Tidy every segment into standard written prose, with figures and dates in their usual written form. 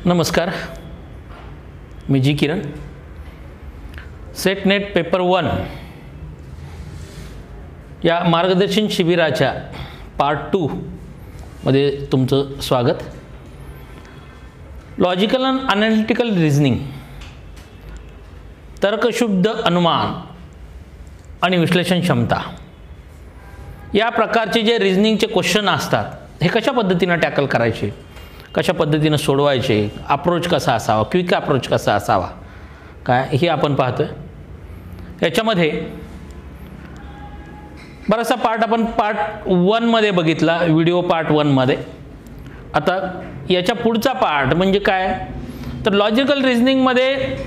नमस्कार, मी जी किरण. Set net paper 1 या मार्गदर्शन शिबिराच्या पार्ट 2 मध्ये तुमचं स्वागत. लॉजिकल अँड अनालिटिकल रिझनिंग, तर्कशुद्ध अनुमान आणि विश्लेषण क्षमता या प्रकारचे जे रिझनिंगचे क्वेश्चन असतात हे कशा पद्धतीने टॅकल करायचे, कशा पद्धतीने सोडवायचे, अप्रोच कसा असावा, क्विक अप्रोच कसा असावा, काय हे आपण पाहतोय. याच्यामध्ये बराचसा पार्ट आपण पार्ट 1 मध्ये बघितला, व्हिडिओ पार्ट 1 मध्ये. आता याच्या पुढचा पार्ट म्हणजे काय, तर लॉजिकल रिझनिंग मध्ये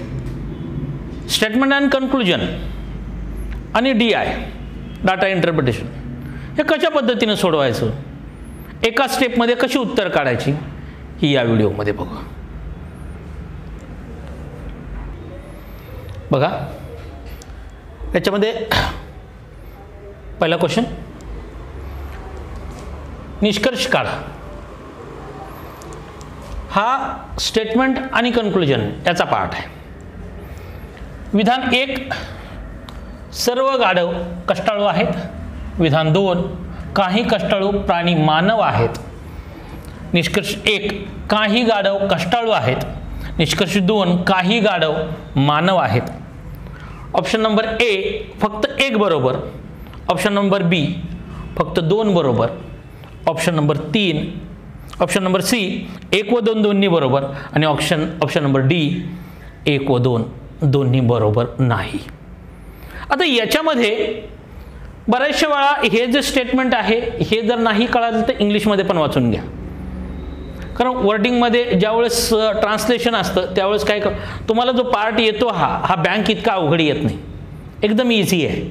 स्टेटमेंट अँड कन्क्लुजन आणि DI डाटा इंटरप्रिटेशन हे कशा पद्धतीने सोडवायचं, एका स्टेपमध्ये कशी उत्तर काढायची, ही या व्हिडिओमध्ये बघू. बघा, याच्यामध्ये पहिला क्वेश्चन, निष्कर्ष काढा. हा स्टेटमेंट आणि कन्क्लुजन याचा पार्ट आहे. विधान 1, सर्व गाढव कष्टाळू आहेत. विधान 2, काही कष्टाळू प्राणी मानव आहेत. निष्कर्ष 1, काही गाढव कष्टाळू आहेत. निष्कर्ष 2, काही गाढव मानव आहेत. ऑप्शन नंबर A फक्त 1 बरोबर. ऑप्शन नंबर B फक्त 2 बरोबर. ऑप्शन नंबर C 1 व 2 दोन्ही बरोबर. आणि ऑप्शन नंबर D 1 व 2 दोन्ही बरोबर नाही. आता याच्यामध्ये बऱ्याचशा वेळा हे जे स्टेटमेंट आहे हे जर नाही कळालं तर इंग्लिशमध्ये पण वाचून घ्या, कारण वर्डिंगमध्ये ज्यावेळेस ट्रान्सलेशन असतं त्यावेळेस काय तुम्हाला जो पार्ट येतो हा बँक इतका अवघड येत नाही, एकदम इझी आहे.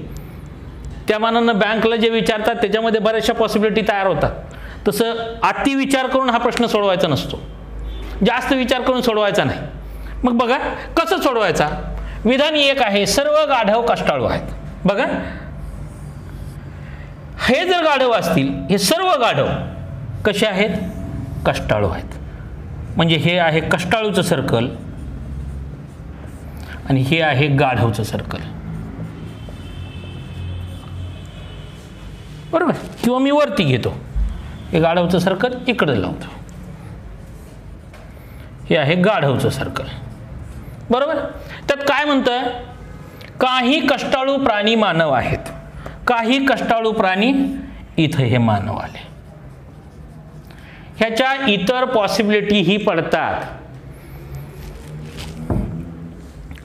त्या मानानं बँकला जे विचारतात त्याच्यामध्ये बऱ्याचशा पॉसिबिलिटी तयार होतात. तसं अति विचार करून हा प्रश्न सोडवायचा नसतो, जास्त विचार करून सोडवायचा नाही. मग बघा कसं सोडवायचा. विधान 1 आहे, सर्व गाढव कष्टाळू आहेत. बघा, हे जर गाढव असतील, हे सर्व गाढव कसे आहेत, कष्टाळू आहेत. म्हणजे हे आहे कष्टाळूचं सर्कल आणि हे आहे गाढवचं सर्कल, बरोबर. किंवा मी वरती घेतो, हे गाढवचं सर्कल इकडे लावतो, हे आहे गाढवचं सर्कल, बरोबर. त्यात काय म्हणतंय, काही कष्टाळू प्राणी मानव आहेत. काही कष्टाळू प्राणी, इथं हे मानव आले. ह्याच्या इतर पॉसिबिलिटी ही पडतात.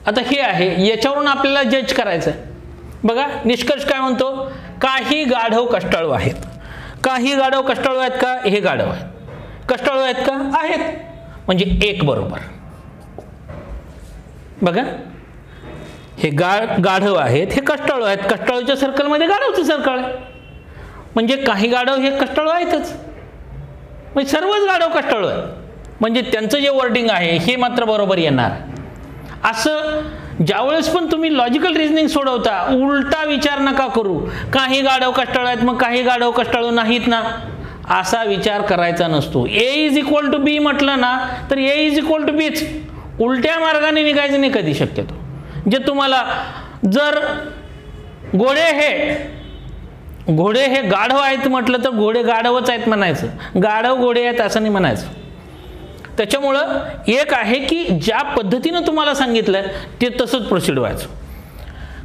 आता हे आहे, याच्यावरून आपल्याला जज करायचं आहे. बघा, निष्कर्ष काय म्हणतो, काही गाढव कष्टाळू आहेत. काही गाढव कष्टाळू आहेत का, हे गाढव आहेत. कष्टाळू आहेत का, आहेत. म्हणजे 1 बरोबर. बघा, हे गाढव आहेत, हे कष्टाळू आहेत. कष्टाळूच्या सर्कलमध्ये गाढवचं सर्कल आहे. म्हणजे काही गाढव हे कष्टाळू आहेतच, म्हणजे सर्वच गाढव कष्टाळू आहेत. म्हणजे त्यांचं जे वर्डिंग आहे हे मात्र बरोबर येणार. असं ज्यावेळेस पण तुम्ही लॉजिकल रिझनिंग सोडवता, उलटा विचार नका करू, काही गाढव कष्टाळू आहेत मग काही गाढव कष्टाळू नाहीत ना, असा विचार करायचा नसतो. A = B म्हटलं ना तर A = Bच. उलट्या मार्गाने निघायचं नाही कधी शक्यतो. जे तुम्हाला जर घोडे हे गाढव आहेत म्हटलं तर घोडे गाढवच आहेत म्हणायचं, गाढव घोडे आहेत असं नाही म्हणायचं. त्याच्यामुळं एक आहे की ज्या पद्धतीनं तुम्हाला सांगितलंय ते तसंच प्रोसीड व्हायचं.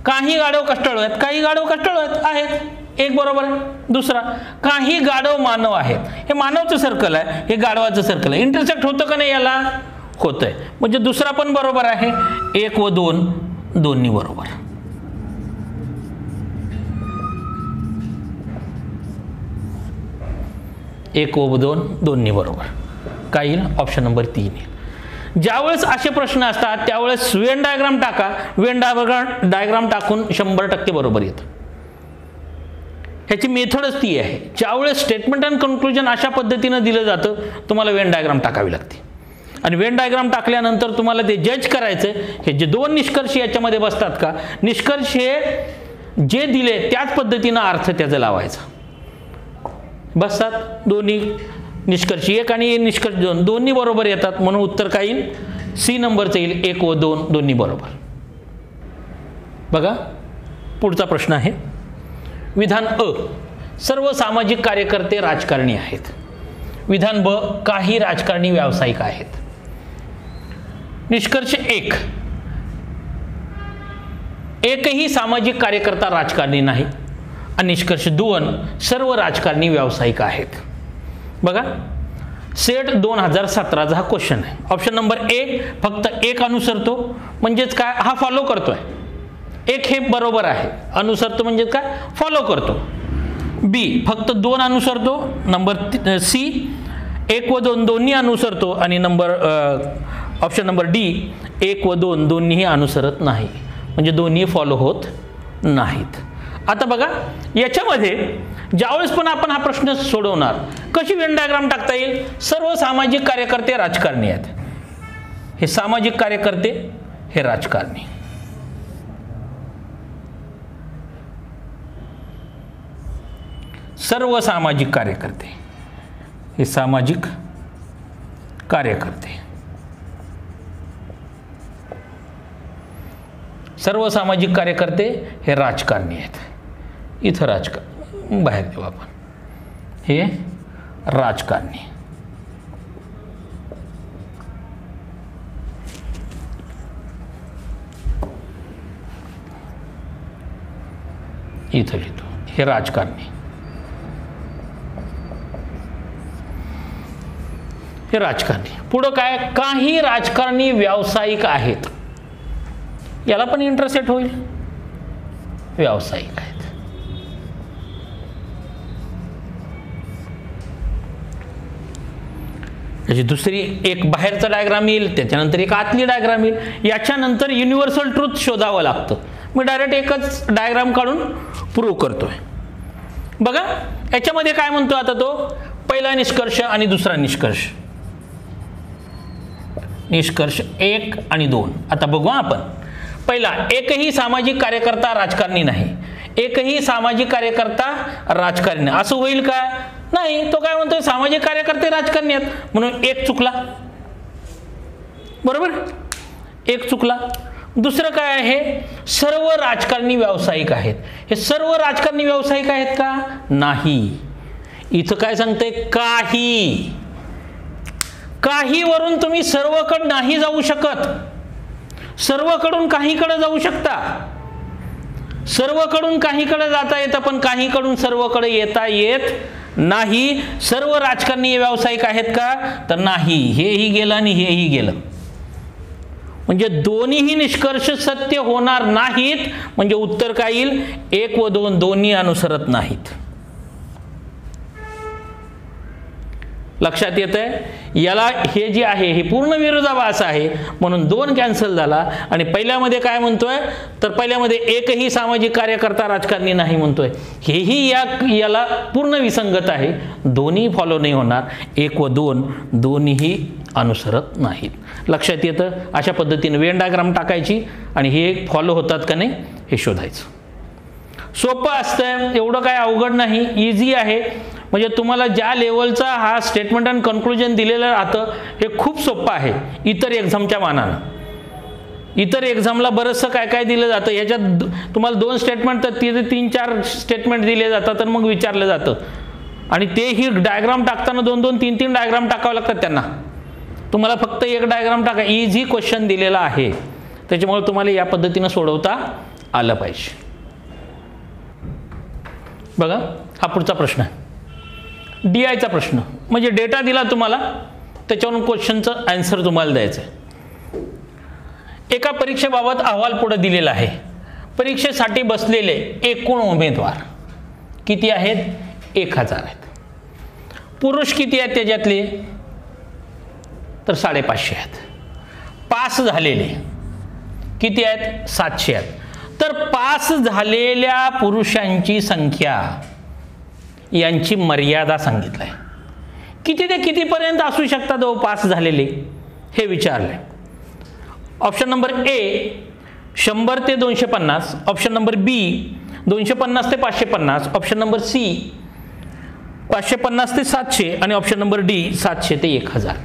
काही गाढव कष्टाळू आहेत, काही गाढव कष्टाळू आहेत, 1 बरोबर आहे. दुसरा, काही गाढव मानव आहेत. हे मानवचं सर्कल आहे, हे गाढवाचं सर्कल आहे. इंटरसेक्ट होतं का नाही, याला होतंय. म्हणजे दुसरा पण बरोबर आहे. 1 व 2 दोन्ही बरोबर. एक व 2 दोन्ही बरोबर. काय येईल, ऑप्शन नंबर 3 येईल. ज्यावेळेस असे प्रश्न असतात त्यावेळेस वेन डायग्राम टाका. वेन डायग्राम टाकून 100% बरोबर येतं. ह्याची मेथडच ती आहे. ज्यावेळेस स्टेटमेंट अँड कन्क्लुजन अशा पद्धतीनं दिलं जातं, तुम्हाला वेन डायग्राम टाकावी लागते. आणि वेन डायग्राम टाकल्यानंतर तुम्हाला ते जज करायचं, हे जे 2 निष्कर्ष याच्यामध्ये बसतात का, निष्कर्ष हे जे दिले त्याच पद्धतीनं अर्थ त्याचा लावायचा. बसतात दोन्ही निष्कर्ष 1 आणि निष्कर्ष 2 दोन्ही बरोबर येतात, म्हणून उत्तर काय येईल? सी नंबरचं येईल. 1 व 2 दोन्ही बरोबर. बघा पुढचा प्रश्न आहे. विधान अ, सर्व सामाजिक कार्यकर्ते राजकारणी आहेत. विधान ब, काही राजकारणी व्यावसायिक आहेत. निष्कर्ष 1, एकही सामाजिक कार्यकर्ता राजकारणी नाही. आणि निष्कर्ष 2, सर्व राजकारणी व्यावसायिक आहेत. बघा सेट 2017चा हा क्वेश्चन आहे. ऑप्शन नंबर ए, फक्त 1 अनुसरतो म्हणजेच काय? हा फॉलो करतोय. 1 हे बरोबर आहे. अनुसरतो म्हणजे काय? फॉलो करतो. बी, फक्त 2 अनुसरतो. नंबर सी, 1 व 2 दोन्ही अनुसरतो. आणि ऑप्शन नंबर डी, 1 व 2 दोन्हीही अनुसरत नाही, म्हणजे दोन्ही फॉलो होत नाहीत. आता बघा याच्यामध्ये ज्यावेळेस पण आपण हा प्रश्न सोडवणार, कशी वेन डायग्राम टाकता येईल? सर्व सामाजिक कार्यकर्ते राजकारणी आहेत. हे सामाजिक कार्यकर्ते, हे राजकारणी. सर्व सामाजिक कार्यकर्ते, हे सामाजिक कार्यकर्ते. सर्व सामाजिक कार्यकर्ते हे राजकारणी आहेत. इथं राजकारण बाहेर देऊ आपण, हे राजकारणी. इथं लिहितो हे राजकारणी, हे राजकारणी. पुढं काय? काही राजकारणी व्यावसायिक आहेत. याला पण इंटरसेट होईल, व्यावसायिक आहेत. याची दुसरी एक बाहेरचा डायग्राम येईल, त्याच्यानंतर एक आतली डायग्राम येईल. याच्यानंतर युनिव्हर्सल ट्रूथ शोधावं लागतं. मी डायरेक्ट एकच डायग्राम काढून प्रूव्ह करतोय. बघा याच्यामध्ये काय म्हणतो आता तो? पहिला निष्कर्ष आणि दुसरा निष्कर्ष. निष्कर्ष 1 आणि 2. आता बघू आपण. पहिला, एकही सामाजिक कार्यकर्ता राजकारणी नाही. एकही सामाजिक कार्यकर्ता राजकारणी नाही. असं होईल का? नाही. तो काय म्हणतोय? सामाजिक कार्यकर्ते राजकारणी आहेत, म्हणून 1 चुकला. बरोबर, 1 चुकला. दुसरं काय आहे? सर्व राजकारणी व्यावसायिक आहेत. हे सर्व राजकारणी व्यावसायिक आहेत का? नाही. इथं काय सांगते? काही. काही वरून तुम्ही सर्वकडे नाही जाऊ शकत. सर्वकडून काहीकडे जाऊ शकता. सर्वकडून काहीकडे जाता येतं, पण काहीकडून सर्वकडे येता येत नाही. सर्व राजकारणी व्यावसायिक आहेत का? तर नाही. हेही गेलं आणि हेही गेलं. म्हणजे दोन्हीही निष्कर्ष सत्य होणार नाहीत. म्हणजे उत्तर काय येईल? 1 व 2 दोन्ही अनुसरत नाहीत. लक्षात येतंय? याला हे जे आहे हे पूर्ण विरोधाभास आहे, म्हणून 2 कॅन्सल झाला. आणि पहिल्यामध्ये काय म्हणतोय? तर पहिल्यामध्ये एकही सामाजिक कार्यकर्ता राजकारणी नाही म्हणतोय. हेही याला पूर्ण विसंगत आहे. दोन्ही फॉलो नाही होणार. 1 व 2 दोन्हीही अनुसरत नाहीत. लक्षात येतं? अशा पद्धतीने वेन डायग्राम टाकायची आणि हे फॉलो होतात का नाही हे शोधायचं. सोपं असतं, एवढं काय अवघड नाही, इझी आहे. म्हणजे तुम्हाला ज्या लेवलचा हा स्टेटमेंट अँड कन्क्लुजन दिलेलं राहतं हे खूप सोपं आहे इतर एक्झामच्या मानानं. इतर एक्झामला बरंचसं काय काय दिलं जातं. याच्यात तुम्हाला 2 स्टेटमेंट तर तिथे 3-4 स्टेटमेंट दिले जातात, तर मग विचारलं जातं. आणि तेही डायग्राम टाकताना 2-2, 3-3 डायग्राम टाकावं लागतात त्यांना. तुम्हाला फक्त एक डायग्राम टाका. इझी क्वेश्चन दिलेला आहे, त्याच्यामुळे तुम्हाला या पद्धतीनं सोडवता आलं पाहिजे. बघा हा पुढचा प्रश्न आहे. DIचा प्रश्न म्हणजे डेटा दिला तुम्हाला, त्याच्यावरून क्वेश्चनचं आन्सर तुम्हाला द्यायचं आहे. एका परीक्षेबाबत अहवाल पुढे दिलेला आहे. परीक्षेसाठी बसलेले एकूण उमेदवार किती आहेत? 1000 आहेत. पुरुष किती आहेत त्याच्यातले? तर 550 आहेत. पास झालेले किती आहेत? 700 आहेत. तर पास झालेल्या पुरुषांची संख्या यांची मर्यादा सांगितलं आहे. किती ते कितीपर्यंत असू शकतात पास झालेले हे विचारले. ऑप्शन नंबर ए 100 ते 250. ऑप्शन नंबर बी 250 ते 550. ऑप्शन नंबर सी 550 ते 700 आणि ऑप्शन नंबर डी 700 ते 1000.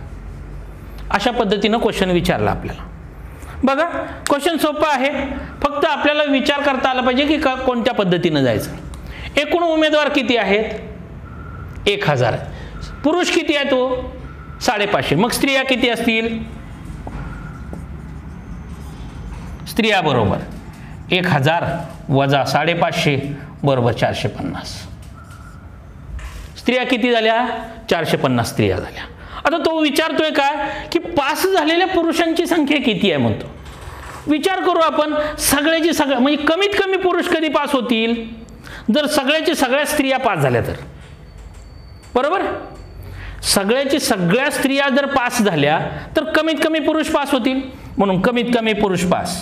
अशा पद्धतीनं क्वेश्चन विचारला आपल्याला. बघा क्वेश्चन सोपं आहे, फक्त आपल्याला विचार करता आला पाहिजे की कोणत्या पद्धतीनं जायचं. एकूण उमेदवार किती आहेत? 1000. पुरुष किती आहे? तो 550. मग स्त्रिया किती असतील? स्त्रिया बरोबर 1000 वजा 550 बरोबर 450. स्त्रिया किती झाल्या? 450 स्त्रिया झाल्या. आता तो विचारतोय काय की पास झालेल्या पुरुषांची संख्या किती आहे म्हणतो. विचार करू आपण, सगळ्याची सगळ्या म्हणजे कमीत कमी पुरुष कधी पास होतील? जर सगळ्याची सगळ्या स्त्रिया पास झाल्या तर. बरोबर, सगळ्याची सगळ्या स्त्रिया जर पास झाल्या तर कमीत कमी पुरुष पास होतील. म्हणून कमीत कमी पुरुष पास,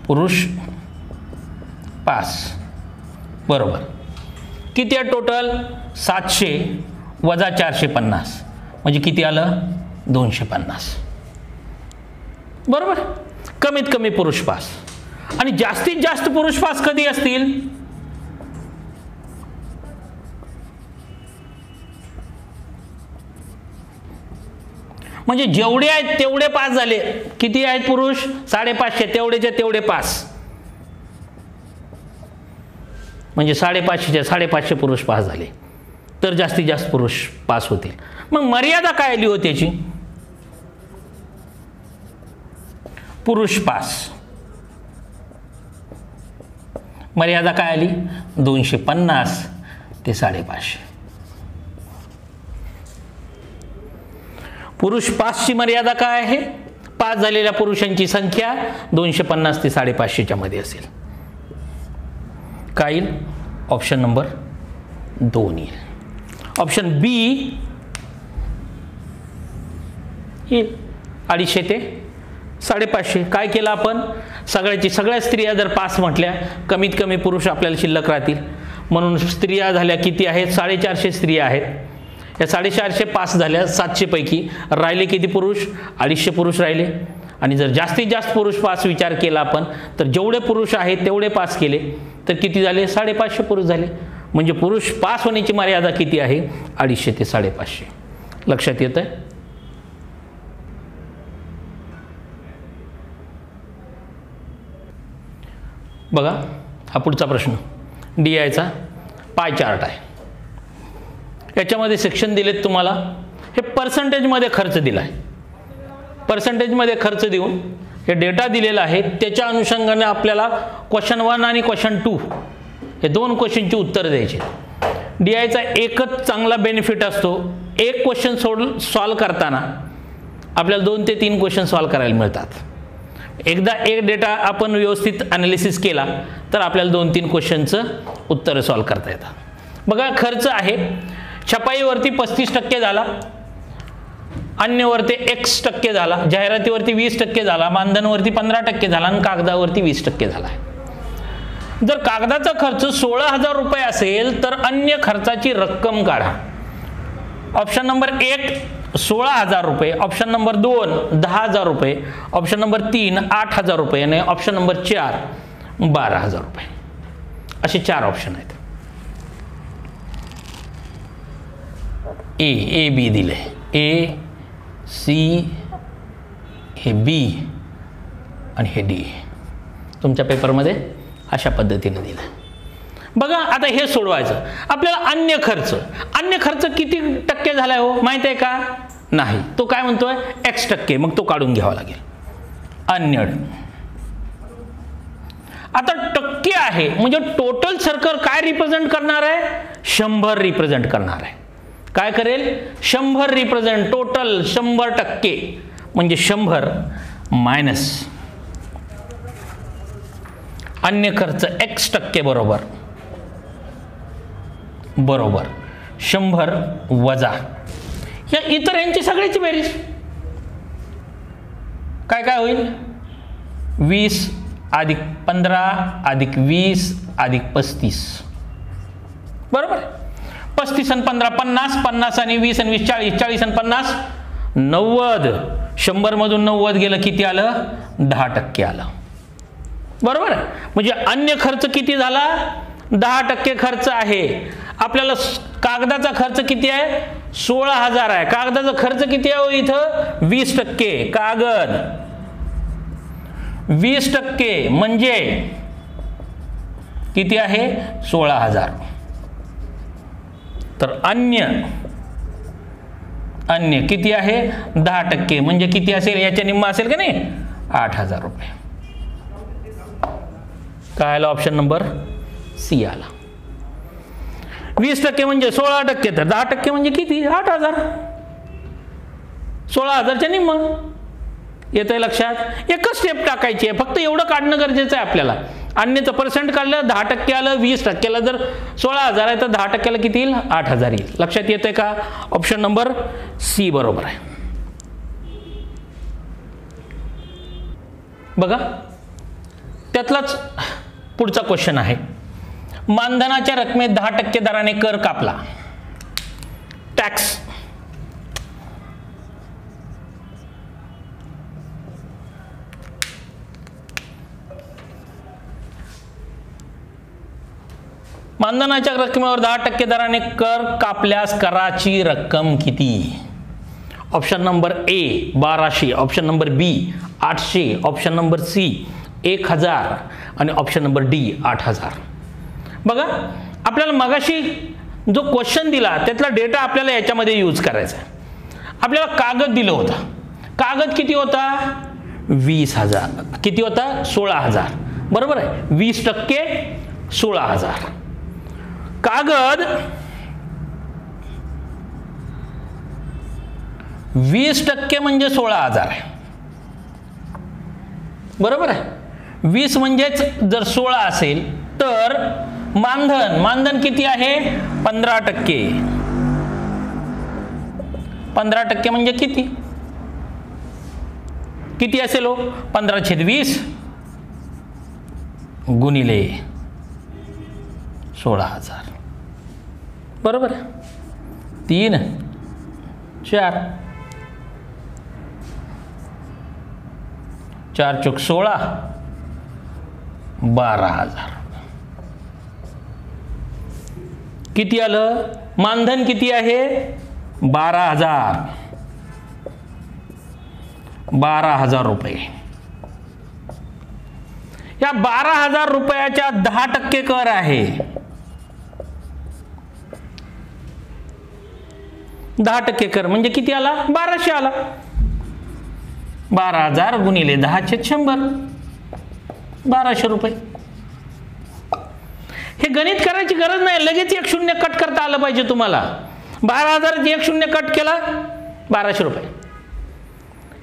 पुरुष पास बरोबर किती आहे टोटल? 700 वजा 450 म्हणजे किती आलं? 250. बरोबर, कमीत कमी पुरुष पास. आणि जास्तीत जास्त पुरुष पास कधी असतील? म्हणजे जेवढे आहेत तेवढे पास झाले. किती आहेत पुरुष? 550. तेवढेचे तेवढे पास. म्हणजे 550च्या 550 पुरुष पास झाले तर जास्तीत जास्त पुरुष पास होतील. मग मर्यादा काय आली होती त्याची? पुरुष पास मर्यादा काय आली? 250 ते 550. पुरुष पासची मर्यादा काय आहे? पास झालेल्या पुरुषांची संख्या 250 ते 550च्या मध्ये असेल. काय येईल? ऑप्शन नंबर 2 येईल. ऑप्शन बी येईल 250 ते 550. काय केलं आपण? सगळ्या स्त्रिया जर पास म्हटल्या, कमीत कमी पुरुष आपल्याला शिल्लक राहतील. म्हणून स्त्रिया झाल्या किती आहेत? 450 स्त्रिया आहेत. या 450 पास झाल्या 700 पैकी. राहिले किती पुरुष? 250 पुरुष राहिले. आणि जर जास्तीत जास्त पुरुष पास विचार केला आपण तर जेवढे पुरुष आहेत तेवढे पास केले तर किती झाले? 550 पुरुष झाले. म्हणजे पुरुष पास होण्याची मर्यादा किती आहे? 250 ते 550. लक्षात येतंय? बघा हा पुढचा प्रश्न DIचा पाय चार्ट आहे. याच्यामध्ये सेक्शन दिलेत तुम्हाला. हे पर्सेंटेजमध्ये खर्च दिला आहे. पर्सेंटेजमध्ये खर्च देऊन हे डेटा दिलेला आहे. त्याच्या अनुषंगाने आपल्याला क्वेश्चन 1 आणि क्वेश्चन 2 हे 2 क्वेश्चनची उत्तर द्यायची. DIचा एकच चांगला बेनिफिट असतो, एक क्वेश्चन सॉल्व करताना आपल्याला 2 ते 3 क्वेश्चन सॉल्व करायला मिळतात. एकदा एक डेटा आपण व्यवस्थित ॲनालिसिस केला तर आपल्याला 2-3 क्वेश्चनचं उत्तर सॉल्व करता येतात. बघा खर्च आहे. छपाईवरती 35% झाला, अन्यवरती X% झाला, जाहिरातीवरती 20% झाला, मानधनवरती 15% झाला आणि कागदावरती 20% झाला. जर कागदाचा खर्च 16,000 रुपये असेल तर अन्य खर्चाची रक्कम काढा. ऑप्शन नंबर 1 16,000 रुपये, ऑप्शन नंबर 2 10,000 रुपये, ऑप्शन नंबर 3 8,000 रुपये आणि ऑप्शन नंबर 4 12,000 रुपये. असे 4 ऑप्शन आहेत. ए बी दिले, A C हे B आणि हे D तुमच्या पेपरमध्ये अशा पद्धतीने दिलं. बघा आता हे सोडवायचं. आपल्याला अन्य खर्च किती टक्के झालाय हो माहित आहे का? नाही. तो काय म्हणतोय? X%. मग तो काढून घ्यावा लागेल. अन्य आता टक्के आहे म्हणजे टोटल सर्कल काय रिप्रेझेंट करणार आहे? 100 रिप्रेझेंट करणार आहे. काय करेल? 100 रिप्रेझेंट टोटल 100% म्हणजे 100 मायनस अन्य खर्च X% बरोबर 100 वजा या इतर यांची सगळ्याची बेरीज काय काय होईल? 20 अधिक 15 अधिक 20 अधिक 35 बरोबर. 35 आणि 15 50, 50 आणि 20 आणि 20 40, 40 आणि 50 90. 100 मधून 90 गेलं किती आलं? 10% आलं. बरोबर आहे. म्हणजे अन्य खर्च किती झाला? 10% खर्च आहे. आपल्याला कागदाचा खर्च किती आहे? 16,000 आहे. कागदाचा खर्च किती आहे इथं? 20%. कागद 20% म्हणजे किती आहे? 16,000. तर अन्य किती आहे? 10% म्हणजे किती असेल? याच्या निम्मा असेल का नाही? 8,000 रुपये. काय आला? ऑप्शन नंबर सी आला. 20% म्हणजे 16%, तर 10% म्हणजे किती? 8,000. 16,000च्या निम्म. येतंय लक्षात? एकच स्टेप टाकायची आहे, फक्त एवढं काढणं गरजेचं आहे आपल्याला. अन्यचं पर्सेंट काढलं, 10% आलं. 20%ला जर 16,000 आहे तर 10%ला किती येईल? 8,000 येईल. लक्षात येतंय का? ऑप्शन नंबर सी बरोबर आहे. बघा, त्यातलाच पुढचा क्वेश्चन आहे. मानधनाच्या रकमेत 10% दराने कर कापला. टॅक्स. मानधनाच्या रकमेवर 10% दराने कर कापल्यास कराची रक्कम किती? Option number A 1200, option number B 800, option number C 1000 आणि ऑप्शन नंबर डी 8000. बघा, आपल्याला मगाशी जो क्वेश्चन दिला त्यातला डेटा आपल्याला याच्यामध्ये यूज करायचा आहे. आपल्याला कागद दिलं होतं. कागद किती होता? 20,000. किती होता? 16,000. बरोबर आहे. 20% 16,000. कागद 20% म्हणजे 16,000 आहे. बरोबर आहे. 20 म्हणजेच जर 16 असेल तर मानधन किती आहे? 15%. 15% म्हणजे किती असेल हो? 15/20 गुणिले 16,000. बरोबर. 3 4 4 चौक 16 12,000. किती आलं? मानधन किती आहे? 12,000. 12,000 रुपये. या 12,000 रुपयाच्या 10% कर आहे. 10% कर म्हणजे किती आला? 1200 आला. 12,000 गुणिले 10/100 1200 रुपये. हे गणित करायची गरज नाही, लगेच 1 शून्य कट करता आलं पाहिजे तुम्हाला. 12,000 1 शून्य कट केला 1200 रुपये.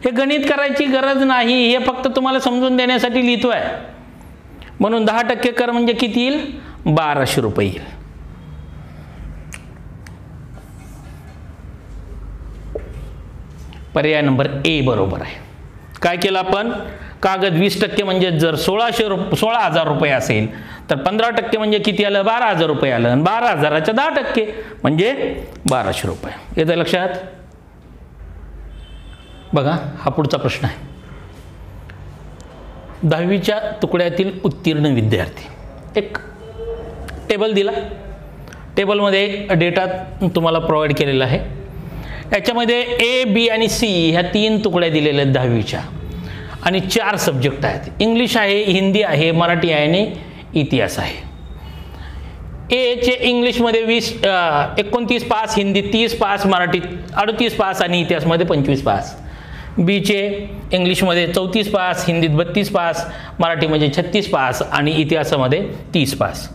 हे गणित करायची गरज नाही, हे फक्त तुम्हाला समजून देण्यासाठी लिहितोय. म्हणून 10% कर म्हणजे किती येईल? 1200 रुपये येईल. पर्याय नंबर ए बरोबर आहे. काय केलं आपण? कागद 20% म्हणजे जर 16,000 रुपये असेल तर 15% म्हणजे किती आलं? 12,000 रुपये आलं. आणि 12,000च्या 10% म्हणजे 1200 रुपये. येतं लक्षात? बघा, हा पुढचा प्रश्न आहे. 10वीच्या तुकड्यातील उत्तीर्ण विद्यार्थी. एक टेबल दिला. टेबलमध्ये डेटा तुम्हाला प्रोव्हाइड केलेला आहे. याच्यामध्ये ए, बी आणि सी ह्या 3 तुकड्या दिलेल्या आहेत 10वीच्या. आणि 4 सब्जेक्ट आहेत. इंग्लिश आहे, हिंदी आहे, मराठी आहे आणि इतिहास आहे. ए चे इंग्लिशमध्ये 29 pass, Hindi 30 pass, Marathi 38 pass आणि इतिहासमध्ये 25 पास. बी चे इंग्लिशमध्ये 34 पास, हिंदीत 32 पास, मराठीमध्ये 36 पास आणि इतिहासामध्ये 30 पास.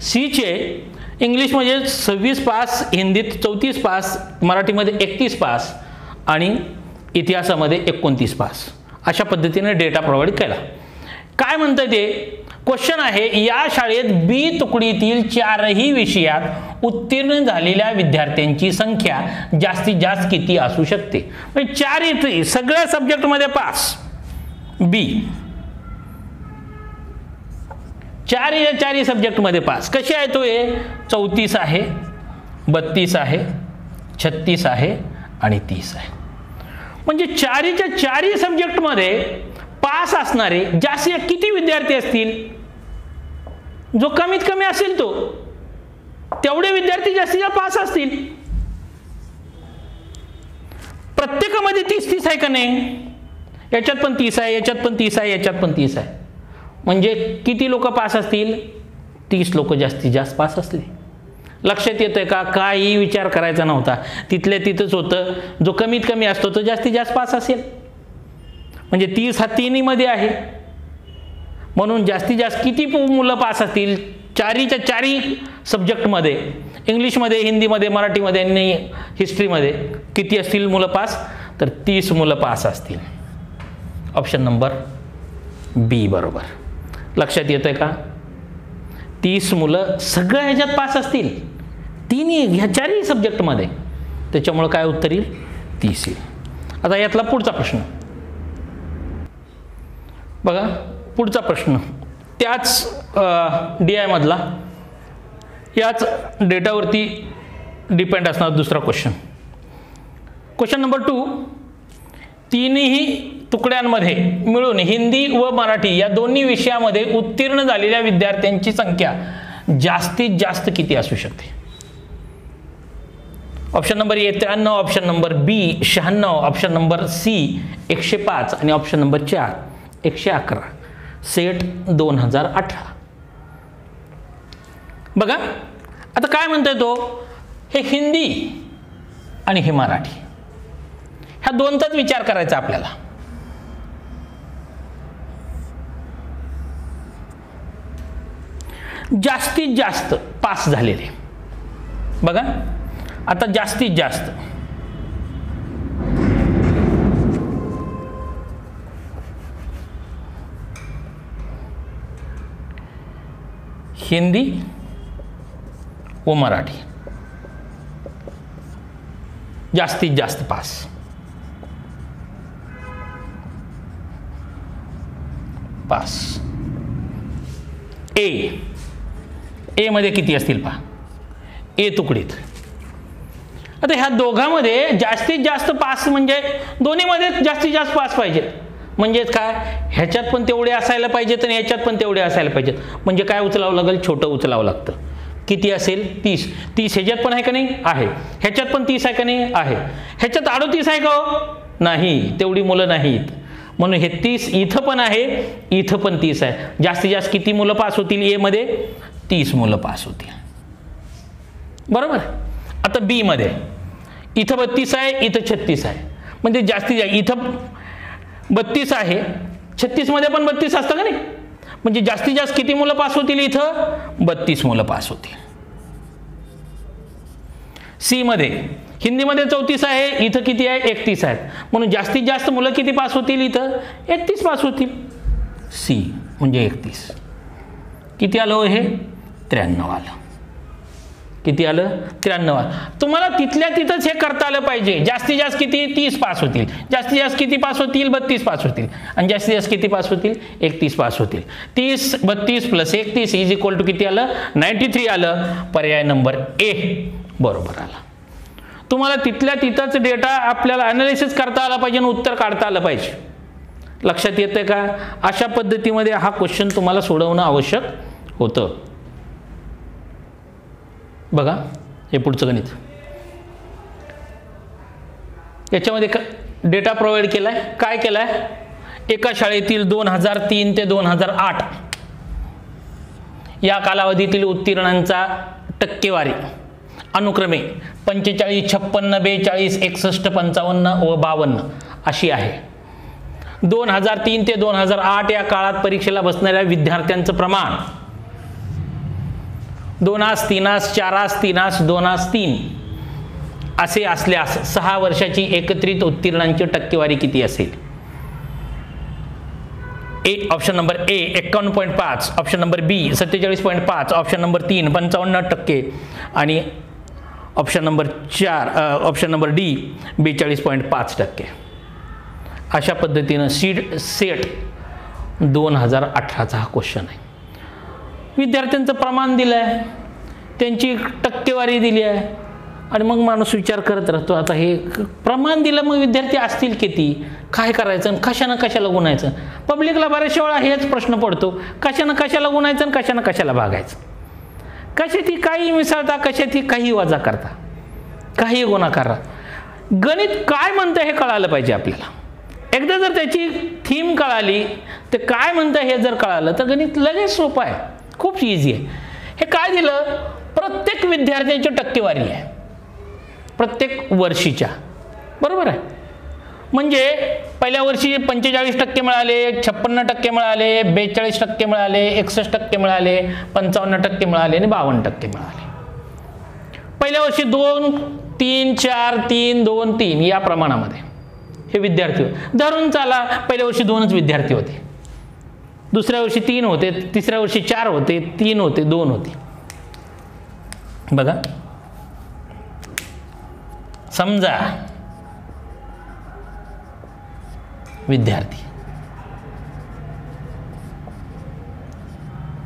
सी चे इंग्लिशमध्ये 26 पास, हिंदीत 34 पास, मराठीमध्ये 31 पास आणि इतिहासामध्ये 29 पास. अशा पद्धतीने डेटा प्रोव्हाइड केला. काय म्हणतं ते? क्वेश्चन आहे, या शाळेत बी तुकडीतील 4ही विषयात उत्तीर्ण झालेल्या विद्यार्थ्यांची संख्या जास्तीत जास्त किती असू शकते? म्हणजे 4 सगळ्या सब्जेक्टमध्ये पास. बी 4 सब्जेक्टमध्ये पास. कसे आहे तो? हे 34 आहे, 32 आहे, 36 आहे आणि 30 आहे. म्हणजे 4 सब्जेक्टमध्ये पास असणारे जास्तीत किती विद्यार्थी असतील? जो कमीत कमी असेल तो तेवढे विद्यार्थी जास्तीत जास्त पास असतील. प्रत्येकामध्ये 30-30 आहे का नाही? याच्यात पण 30 आहे, याच्यात पण 30 आहे, याच्यात पण 30 आहे. म्हणजे किती लोक पास असतील? 30 लोक जास्तीत जास्त पास असले. लक्षात येतोय का? काही विचार करायचा नव्हता, तिथल्या तिथंच होतं. जो कमीत कमी असतो तो जास्तीत जास्त पास असेल. म्हणजे 30 हा तिन्हीमध्ये आहे. म्हणून जास्तीत जास्त किती मुलं पास असतील? चारीच्या चारी सब्जेक्टमध्ये, इंग्लिशमध्ये, हिंदीमध्ये, मराठीमध्ये आणि हिस्ट्रीमध्ये किती असतील मुलं पास? तर 30 मुलं पास असतील. ऑप्शन नंबर बी बरोबर. लक्षात येतंय का? 30 मुलं सगळ्या ह्याच्यात पास असतील, ह्या चारही सब्जेक्टमध्ये. त्याच्यामुळं काय उत्तर येईल? 30 येईल. आता यातला पुढचा प्रश्न बघा. पुढचा प्रश्न त्याच DI मधला, याच डेटावरती डिपेंड असणार दुसरा क्वेश्चन. Question number 2. तिन्ही तुकड्यांमध्ये मिळून हिंदी व मराठी या दोन्ही विषयामध्ये उत्तीर्ण झालेल्या विद्यार्थ्यांची संख्या जास्तीत जास्त किती असू शकते? Option number A 93, option number B 96, option number C 105 आणि ऑप्शन नंबर 4 111. सेट 2018. बघा आता काय म्हणतोय तो, हे हिंदी आणि हे मराठी ह्या दोनचाच विचार करायचा आपल्याला. जास्तीत जास्त पास झालेले बघा. आता जास्तीत जास्त हिंदी व मराठी जास्तीत जास्त पास. ए मध्ये किती असतील पहा. ए तुकडीत. आता ह्या दोघांमध्ये जास्तीत जास्त पास म्हणजे दोन्हीमध्ये जास्तीत जास्त पास पाहिजे. म्हणजे काय? ह्याच्यात पण तेवढे असायला पाहिजेत आणि ह्याच्यात पण तेवढे असायला पाहिजेत. म्हणजे काय उचलावं लागेल? छोटं उचलावं लागतं. किती असेल? 30. 30 ह्याच्यात पण आहे का नाही? आहे. ह्याच्यात पण 30 आहे का नाही? आहे. ह्याच्यात 38 आहे का हो? नाही, तेवढी मुलं नाहीत. म्हणून हे 30 इथं पण आहे, इथं पण 30 आहे. जास्तीत जास्त किती मुलं पास होतील? ए मध्ये 30 मुलं पास होतील. बरोबर. आता बी मध्ये इथं 32 आहे, इथं 36 आहे. म्हणजे जास्तीत जास्त इथं 32 आहे, 36 मध्ये पण 32 असतं का नाही? म्हणजे जास्तीत जास्त किती मुलं पास होतील? इथं 32 मुलं पास होतील. सी मध्ये हिंदीमध्ये 34 आहे, इथं किती आहे? 31 आहेत. म्हणून जास्तीत जास्त मुलं किती पास होतील? इथं 31 पास होतील. सी म्हणजे 31. किती आलं हे? 93 आलं. किती आलं? 93 आलं. तुम्हाला तिथल्या तिथंच हे करता आलं पाहिजे. जास्तीत जास्त किती? 30 पास होतील. जास्तीत जास्त किती पास होतील? 32 पास होतील. आणि जास्तीत जास्त किती पास होतील? 31 पास होतील. 30 32 प्लस 31 इज इक्वल टू किती आलं? 93 आलं. पर्याय नंबर ए बरोबर आला. तुम्हाला तिथल्या तिथंच डेटा आपल्याला अनालिसिस करता आला पाहिजे आणि उत्तर काढता आलं पाहिजे. लक्षात येतंय का? अशा पद्धतीमध्ये हा क्वेश्चन तुम्हाला सोडवणं आवश्यक होतं. बघा हे पुढचं गणित. याच्यामध्ये डेटा प्रोव्हाइड केलाय. काय केलाय? एका शाळेतील 2003 ते 2008 या कालावधीतील उत्तीर्णांचा टक्केवारी अनुक्रमे 45, 56, 42, 61, 55 व 52 अशी आहे. 2003 ते 2008 या काळात परीक्षेला बसणाऱ्या विद्यार्थ्यांचं प्रमाण 2 3 4 3 2 3 असे असल्यास 6 वर्षाची एकत्रित उत्तीर्णांची टक्केवारी किती असेल? Option number A 51.5, option number B 47.5, option number 3 55% आणि option number 4 option number D 42.5%. अशा पद्धतीनं सेट 2018चा हा क्वेश्चन आहे. विद्यार्थ्यांचं प्रमाण दिलं आहे, त्यांची टक्केवारी दिली आहे आणि मग माणूस विचार करत राहतो, आता हे प्रमाण दिलं मग विद्यार्थी असतील किती, काय करायचं आणि कशाला गुणायचं. पब्लिकला बऱ्याचशा वेळा हेच प्रश्न पडतो, कशाला गुणायचं आणि कशाला भागायचं. कशाची काही मिसळता, कशाची काही वजा करता, काही गुणाकार. गणित काय म्हणतं हे कळालं पाहिजे आपल्याला. एकदा जर त्याची थीम कळाली, ते काय म्हणतं हे जर कळालं तर गणित लगेच सोपं आहे, खूप इझी आहे. हे काय दिलं, प्रत्येक विद्यार्थ्यांची टक्केवारी आहे प्रत्येक वर्षीच्या, बरोबर आहे. म्हणजे पहिल्या वर्षी 45% मिळाले, 56% मिळाले, 42% मिळाले, 61% मिळाले, 55% मिळाले आणि 52% मिळाले. पहिल्या वर्षी 2, 3, 4, 3, 2, 3 या प्रमाणामध्ये हे विद्यार्थी धरून चाला. पहिल्या वर्षी 2च विद्यार्थी होते, दुसऱ्या वर्षी 3 होते, तिसऱ्या वर्षी 4 होते, 3 होते, 2 होते. बघा, समजा विद्यार्थी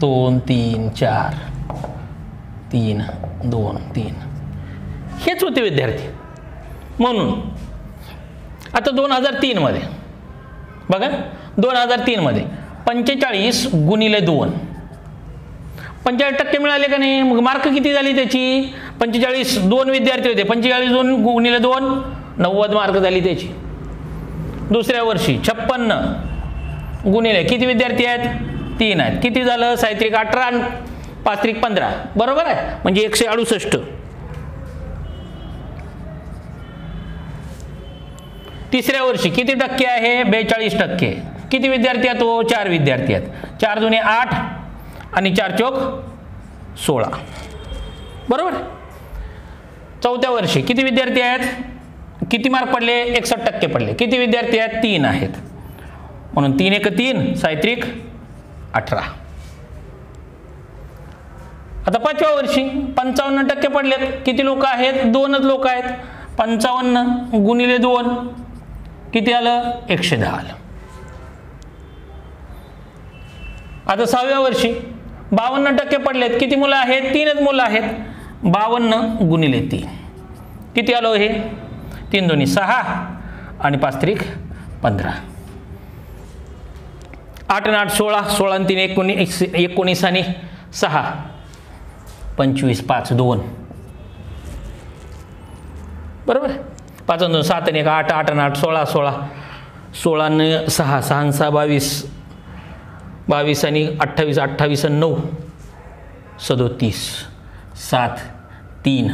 2, 3, 4, 3, 2, 3 हेच होते विद्यार्थी. म्हणून आता 2003 मध्ये बघा, 2003 मध्ये 45 गुणिले 2, 45% मिळाले का नाही. मग मार्क किती झाली त्याची, 45, 2 विद्यार्थी होते, 45 गुणिले 2 90 मार्क झाली त्याची. दुसऱ्या वर्षी 56 गुणिले किती विद्यार्थी आहेत, 3 आहेत, किती झालं, 6 18 आणि 5 15, बरोबर आहे, म्हणजे 168. तिसऱ्या वर्षी किती टक्के आहे, 42%. किती विद्यार्थी आहेत, तो 4 विद्यार्थी आहेत, 4 दुने 8 आणि 4 चौक 16, बरोबर. चौथ्या वर्षी किती विद्यार्थी आहेत, किती मार्क पडले, 61% पडले. किती विद्यार्थी आहेत, 3 आहेत, म्हणून 3 1 3, 6 18. आता 5व्या वर्षी 55% पडलेत. किती लोक आहेत, 2च लोक आहेत. 55 गुणिले 2 किती आलं, 110 आलं. आता 6व्या वर्षी 52% पडलेत. किती मुलं आहेत, 3च मुलं आहेत. 52 गुणिले 3 किती आलं, हे 3 2 6 आणि 5 15. 8 आणि 8 16, 16 आणि 3 19 आणि 6 25, 5 2, बरोबर. 5 2 7 आणि 1 8, 8 आणि 8 16, 16, 16 आणि 6 6 आणि 6 22, 22 आणि 28, 28 आणि 9 37, 7 3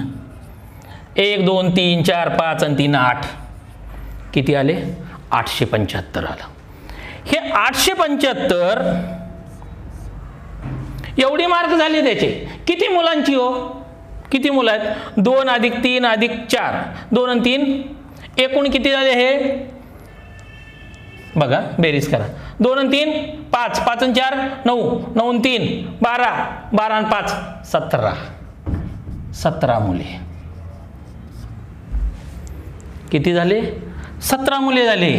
1 2 3 4 5 आणि 3 8 किती आले, 875 आलं. हे 875 एवढी मार्क झाले त्याचे. किती मुलांची हो, किती मुलं आहेत, 2 अधिक 3 अधिक 4, 2 आणि 3 एकूण किती झाले, हे बघा, बेरीज करा. 2 आणि 3 5, 5 आणि 4 9, 9 आणि 3 12, 12 आणि 5 17, 17 मुले. किती झाले, 17 मुले झाले.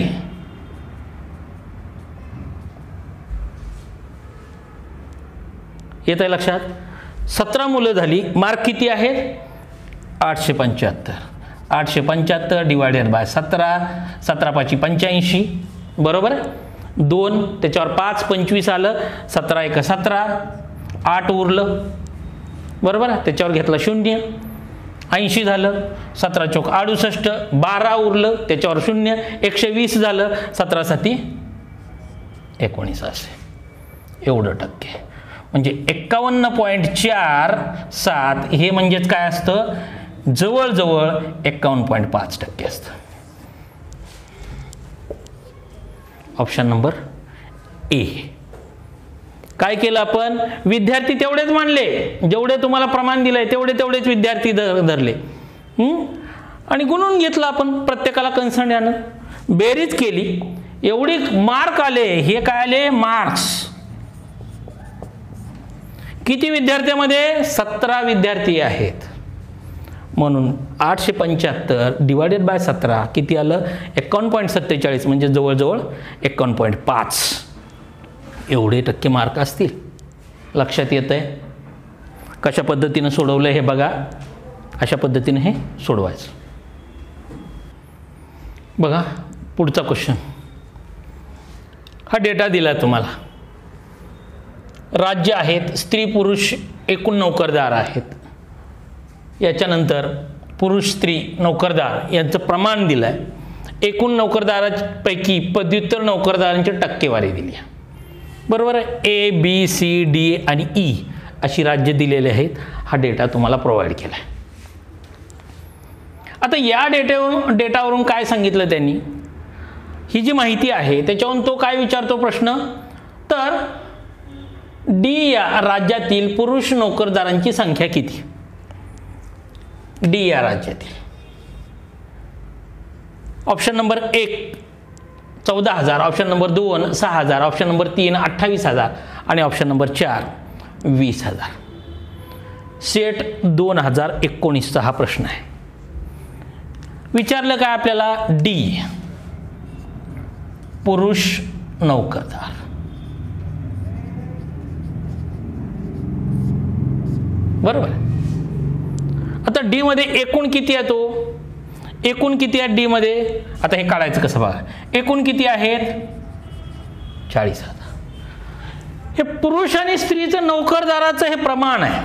येत आहे लक्षात, 17 मुलं झाली. मार्क किती आहेत, 875. 875 डिवायडेड बाय 17, 17 5 85, बरोबर. 2 त्याच्यावर 5 25 आलं, 17 1 17, 8 उरलं, बरोबर. त्याच्यावर घेतला 0, 80 झालं. 17 चौक 68, 12 उरलं, त्याच्यावर 0, 120 झालं. 17 7 19 असे एवढं टक्के, म्हणजे 51.47 हे म्हणजेच काय असतं, जवळजवळ 51.5% असतं. ऑप्शन नंबर ए. काय केलं आपण, विद्यार्थी तेवढेच मानले, जेवढे तुम्हाला प्रमाण दिलंय तेवढेच विद्यार्थी धरले आणि गुणून घेतलं आपण प्रत्येकाला कन्सर्न यानं, बेरीज केली, एवढी मार्क आले. हे काय आले, मार्क्स. किती विद्यार्थ्यांमध्ये, 17 विद्यार्थी आहेत, म्हणून 875 डिवायडेड बाय 17 किती आलं, 51.47, म्हणजे जवळजवळ 51.5 एवढे टक्के मार्क असतील. लक्षात येत आहे कशा पद्धतीनं सोडवलं हे बघा. अशा पद्धतीने हे सोडवायचं. बघा पुढचा क्वेश्चन. हा डेटा दिला तुम्हाला. राज्य आहेत, स्त्री पुरुष एकूण नोकरदार आहेत. याच्यानंतर पुरुष स्त्री नोकरदार यांचं प्रमाण दिलं आहे. एकूण नोकरदारांपैकी पदव्युत्तर नोकरदारांची टक्केवारी दिली आहे. बरोबर आहे. ए बी सी डी आणि ई अशी राज्य दिलेले आहेत. हा डेटा तुम्हाला प्रोव्हाइड केला आहे. आता या डेटावरून काय सांगितलं त्यांनी, ही जी माहिती आहे त्याच्यावरून तो काय विचारतो प्रश्न, तर डी या राज्यातील पुरुष नोकरदारांची संख्या किती. डी या राज्यातील option number 1 14,000, option number 2 6,000, option number 3 28,000 आणि ऑप्शन नंबर 4 20,000. सेट 2019चा हा प्रश्न आहे. विचारलं काय आपल्याला, डी पुरुष नोकरदार. बरोबर. आता डी मध्ये एकूण किती आहे, तो एकूण किती आहे डी मध्ये. आता हे काढायचं कसं बघा. एकूण किती आहेत 40,000. हे पुरुष आणि स्त्रीचं नोकरदाराचं हे प्रमाण आहे.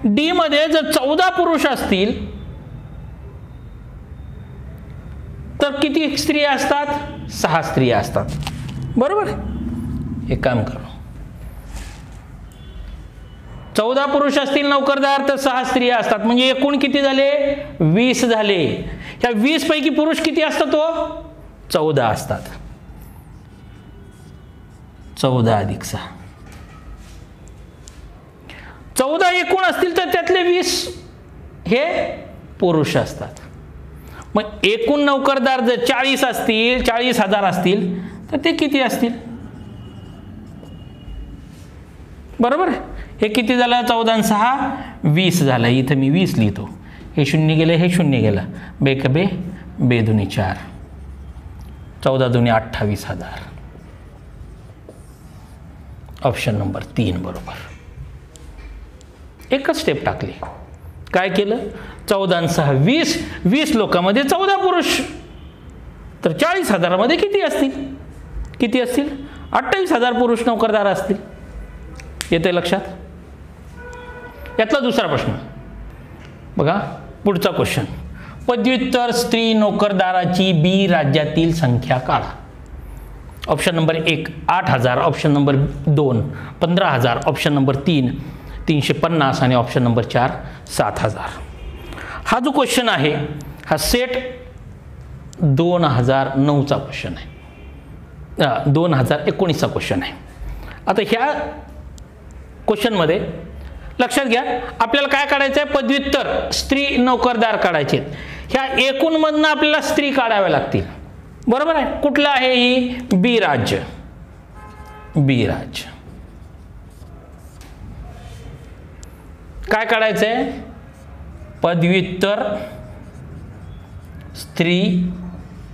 डी मध्ये जर 14 पुरुष असतील तर किती स्त्रिया असतात, 6 स्त्रिया असतात. बरोबर. एक काम करू, 14 पुरुष असतील नोकरदार तर 6 स्त्रिया असतात, म्हणजे एकूण किती झाले 20 झाले. ह्या 20 पैकी पुरुष किती असतात, तो 14 असतात. 14 अधिक 6 14 एकूण असतील तर त्यातले 20 हे पुरुष असतात. मग एकूण नोकरदार जर 40 असतील, 40,000 असतील तर ते किती असतील. बरोबर. हे किती झालं, 14 आणि 6 20 झालं. इथं मी 20 लिहितो. हे शून्य गेलं, हे शून्य गेलं. बेकबे बेदुनी 4, 14 दुनी 28,000. ऑप्शन नंबर 3 बरोबर. एकच स्टेप टाकली. काय केलं, 14 आणि 6 20. 20 लोकांमध्ये 14 पुरुष तर 40,000 मध्ये किती असतील, किती असतील 28,000 पुरुष नोकरदार असतील. येते लक्षात. यातला दुसरा प्रश्न बघा. पुढचा क्वेश्चन, पदव्युत्तर स्त्री नोकरदाराची बी राज्यातील संख्या काढा. Option number 1 8,000, option number 2 15,000, option number 3 350 आणि ऑप्शन नंबर 4 7,000. हा जो क्वेश्चन आहे हा सेट 2009चा क्वेश्चन आहे, 2019चा क्वेश्चन आहे. आता ह्या क्वेश्चन मध्ये लक्षात घ्या, आपल्याला काय काढायचं आहे, पदव्युत्तर स्त्री नोकरदार काढायचे. ह्या एकूण मधनं आपल्याला स्त्री काढाव्या लागतील. बरोबर आहे. कुठलं आहे ही, बी राज्य. बी राज्य काय काढायचंय, पदव्युत्तर स्त्री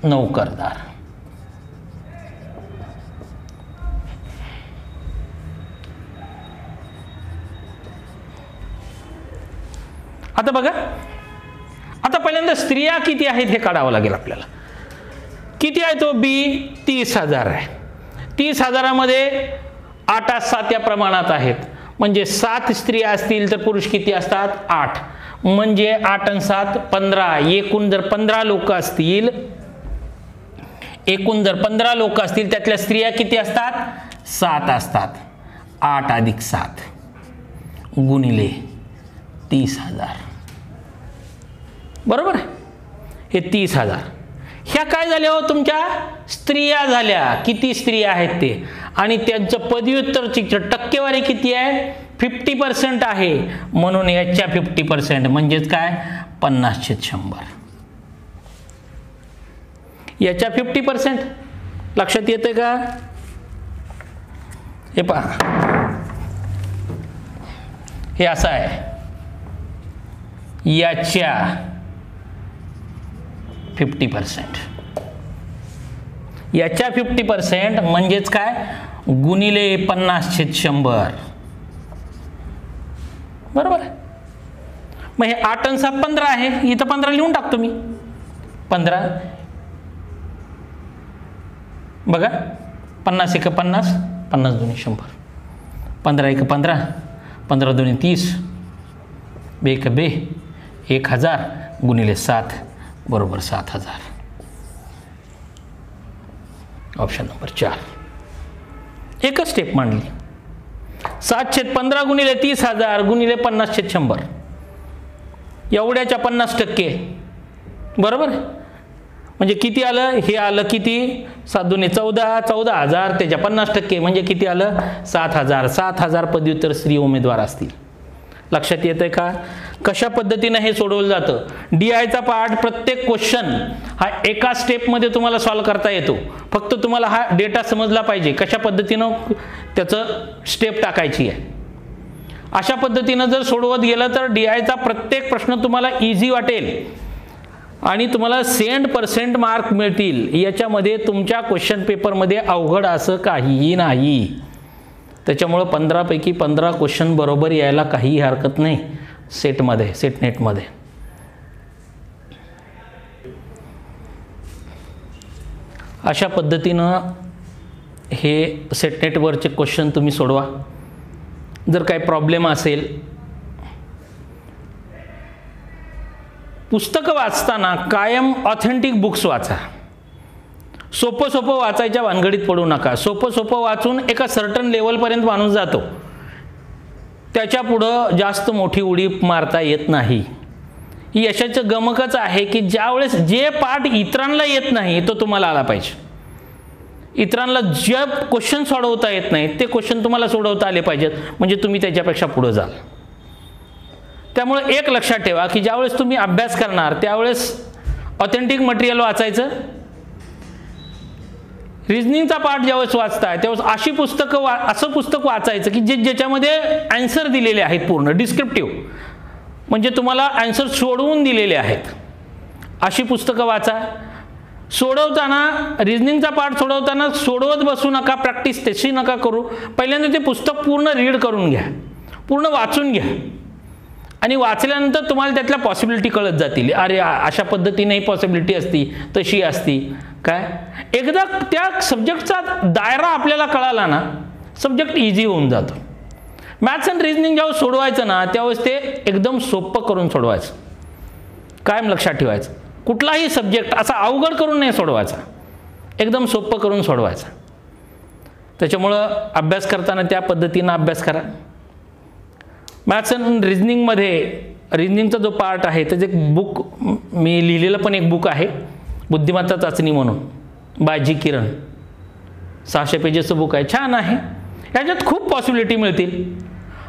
नोकरदार. आता बघा, आता पहिल्यांदा स्त्रिया किती आहेत हे काढावं लागेल आपल्याला. किती आहे तो, बी 30,000 आहे. 30,000मध्ये 8 7 या प्रमाणात आहेत, म्हणजे 7 स्त्रिया असतील तर पुरुष किती असतात 8, म्हणजे 8 आणि 7 15. एकूण जर 15 लोक असतील, एकूण जर 15 लोक असतील त्यातल्या स्त्रिया किती असतात 7 असतात. 8 अधिक 7 गुणिले 30,000. बरोबर. हे 30,000 ह्या काय झाल्या हो, तुमच्या स्त्रिया झाल्या. किती स्त्रिया आहेत ते, आणि त्यांचं पदव्युत्तरची टक्केवारी किती आहे 50% आहे. म्हणून याच्या 50% म्हणजेच काय 50/100. याच्या 50% लक्षात येते का. हे पहा, हे असं आहे, याच्या 50%, याच्या 50% म्हणजेच काय गुणिले 50/100. बरोबर आहे. मग हे 8 आणि 7 15 आहे, इथं 15 लिहून टाकतो मी. 15 बघा, 50 1 50, 50 2 100, 15 1 15, 15 2 30, 2 1 2, 1000 गुणिले 7 बरोबर 7000. Option number 4. एकच स्टेप मांडली. 7/15 गुणिले 30,000 गुणिले 50/100 एवढ्याच्या 50% बरोबर. म्हणजे किती आलं, हे आलं किती, 7 2 14, 14,000 त्याच्या 50% म्हणजे किती आलं, 7,000. 7,000 पदव्युत्तर स्त्री उमेदवार असतील. लक्षात येतंय का कशा पद्धतीने हे सोडवलं जातं. DIचा पार्ट प्रत्येक क्वेश्चन हा एका स्टेपमध्ये तुम्हाला सॉल्व्ह करता येतो. फक्त तुम्हाला हा डेटा समजला पाहिजे, कशा पद्धतीनं त्याचं स्टेप टाकायची आहे. अशा पद्धतीनं जर सोडवत गेलं तर DIचा प्रत्येक प्रश्न तुम्हाला इझी वाटेल आणि तुम्हाला 100% मार्क मिळतील. याच्यामध्ये तुमच्या क्वेश्चन पेपरमध्ये अवघड असं काहीही नाही. त्याच्यामुळं 15 पैकी 15 क्वेश्चन बरोबर यायला काहीही हरकत नाही सेटमध्ये, सेटनेटमध्ये. अशा पद्धतीनं हे सेटनेटवरचे क्वेश्चन तुम्ही सोडवा. जर काही प्रॉब्लेम असेल, पुस्तकं वाचताना कायम ऑथेंटिक बुक्स वाचा. सोपं सोपं वाचायच्या भानगडीत पडू नका. सोपं सोपं वाचून एका सर्टन लेवलपर्यंत माणूस जातो, त्याच्या पुढं जास्त मोठी उडी मारता येत नाही. ही यशाचं गमकच आहे की ज्यावेळेस जे पाठ इतरांना येत नाही तो तुम्हाला आला पाहिजे. इतरांना जे क्वेश्चन सोडवता येत नाही ते क्वेश्चन तुम्हाला सोडवता आले पाहिजेत, म्हणजे तुम्ही त्याच्यापेक्षा पुढे जाल. त्यामुळे एक लक्षात ठेवा की ज्यावेळेस तुम्ही अभ्यास करणार त्यावेळेस ऑथेंटिक मटेरियल वाचायचं. रिजनिंगचा पार्ट ज्यावेळेस वाचताय त्यावेळेस अशी पुस्तकं असं पुस्तक वाचायचं की ज्याच्यामध्ये आन्सर दिलेले आहेत, पूर्ण डिस्क्रिप्टिव्ह, म्हणजे तुम्हाला आन्सर सोडवून दिलेले आहेत. अशी पुस्तकं वाचा. सोडवताना रिजनिंगचा पार्ट सोडवताना सोडवत बसू नका, प्रॅक्टिस तशी नका करू. पहिल्यांदा ते पुस्तक पूर्ण रीड करून घ्या, पूर्ण वाचून घ्या आणि वाचल्यानंतर तुम्हाला त्यातल्या पॉसिबिलिटी कळत जातील. अरे अशा पद्धतीने ही पॉसिबिलिटी असती, तशी असती काय. एकदा त्या सब्जेक्टचा दायरा आपल्याला कळाला ना, सब्जेक्ट इझी होऊन जातो. मॅथ्स अँड रिजनिंग जेव्हा सोडवायचं ना त्यावेळेस ते एकदम सोपं करून सोडवायचं. कायम लक्षात ठेवायचं, कुठलाही सब्जेक्ट असा अवघड करून नाही सोडवायचा, एकदम सोपं करून सोडवायचा. त्याच्यामुळं अभ्यास करताना त्या पद्धतीनं अभ्यास करा. मॅथ्स अँड रिजनिंगमध्ये रिजनिंगचा जो पार्ट आहे त्याचं एक बुक मी लिहिलेलं पण एक बुक आहे, बुद्धिमत्ता चाचणी म्हणून, बाय जी किरण. 600 पेजेसचं बुक आहे, छान आहे. याच्यात खूप पॉसिबिलिटी मिळतील.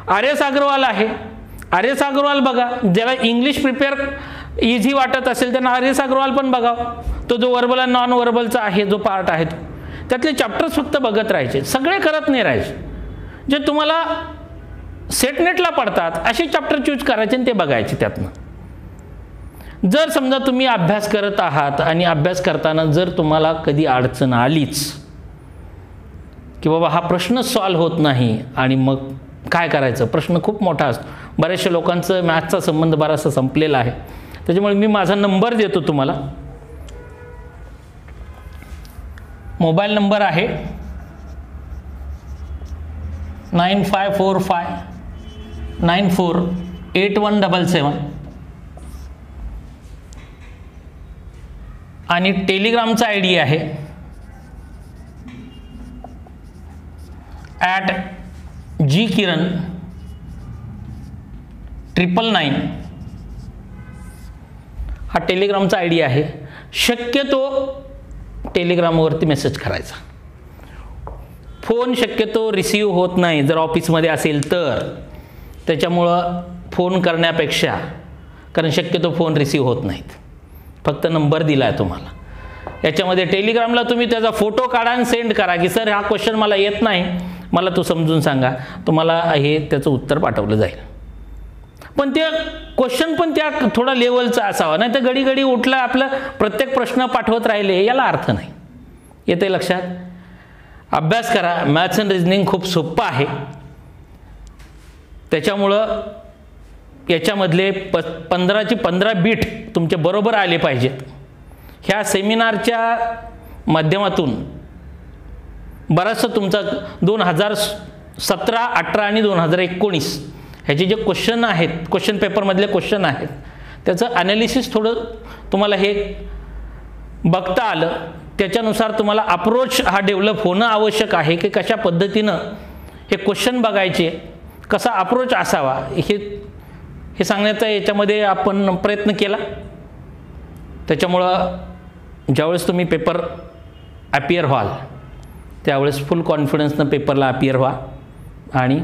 RS अग्रवाल आहे, RS अग्रवाल बघा. ज्याला इंग्लिश प्रिपेअर इझी वाटत असेल त्यांना RS अग्रवाल पण बघा. तो जो वर्बल आणि नॉन वर्बलचा आहे जो पार्ट आहे त्यातले चॅप्टर्स फक्त बघत राहायचे, सगळे करत नाही राहायचे. जे तुम्हाला सेटनेटला पडतात असे चॅप्टर चूज करायचे आणि ते बघायचे त्यातनं. जर समजा तुम्ही अभ्यास करत आहात आणि अभ्यास करताना जर तुम्हाला कधी अडचण आलीच की बाबा हा प्रश्न सॉल्व्ह होत नाही आणि मग काय करायचं, प्रश्न खूप मोठा असतो. बऱ्याचशा लोकांचं मॅथ्सचा संबंध बराचसा संपलेला आहे. त्याच्यामुळे मी माझा नंबर देतो तुम्हाला. मोबाईल नंबर आहे 9545948177 आणि टेलिग्रामचा ID आहे @gkiran999. हा टेलिग्रामचा ID आहे. शक्यतो टेलिग्रामवरती मेसेज करायचा. फोन शक्यतो रिसीव होत नाही जर ऑफिसमध्ये असेल तर. त्याच्यामुळं फोन करण्यापेक्षा, कारण शक्यतो फोन रिसीव होत नाहीत, फक्त नंबर दिला आहे तुम्हाला. याच्यामध्ये टेलिग्रामला तुम्ही त्याचा फोटो काढा आणि सेंड करा की सर हा क्वेश्चन मला येत नाही, मला तू समजून सांगा. तुम्हाला हे त्याचं उत्तर पाठवलं जाईल. पण ते क्वेश्चन पण त्या थोडा लेवलचा असावा, नाही तर घडी घडी उठला आपलं प्रत्येक प्रश्न पाठवत राहिले याला अर्थ नाही. येते लक्षात. अभ्यास करा. मॅथ्स अँड रिजनिंग खूप सोपं आहे. त्याच्यामुळं याच्यामधले 15चे 15 बीट तुमचे बरोबर आले पाहिजेत. ह्या सेमिनारच्या माध्यमातून बराचसं तुमचा 2017, 18 आणि 2019 ह्याचे जे क्वेश्चन आहेत, क्वेश्चन पेपरमधले क्वेश्चन आहेत, त्याचं ॲनालिसिस थोडं तुम्हाला हे बघता आलं. त्याच्यानुसार तुम्हाला अप्रोच हा डेव्हलप होणं आवश्यक आहे की कशा पद्धतीनं हे क्वेश्चन बघायचे, कसा अप्रोच असावा हे सांगण्याचा याच्यामध्ये आपण प्रयत्न केला. त्याच्यामुळं ज्यावेळेस तुम्ही पेपर ॲपियर व्हाल त्यावेळेस फुल कॉन्फिडन्सनं पेपरला ॲपियर व्हा आणि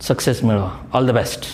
सक्सेस मिळवा. All the best.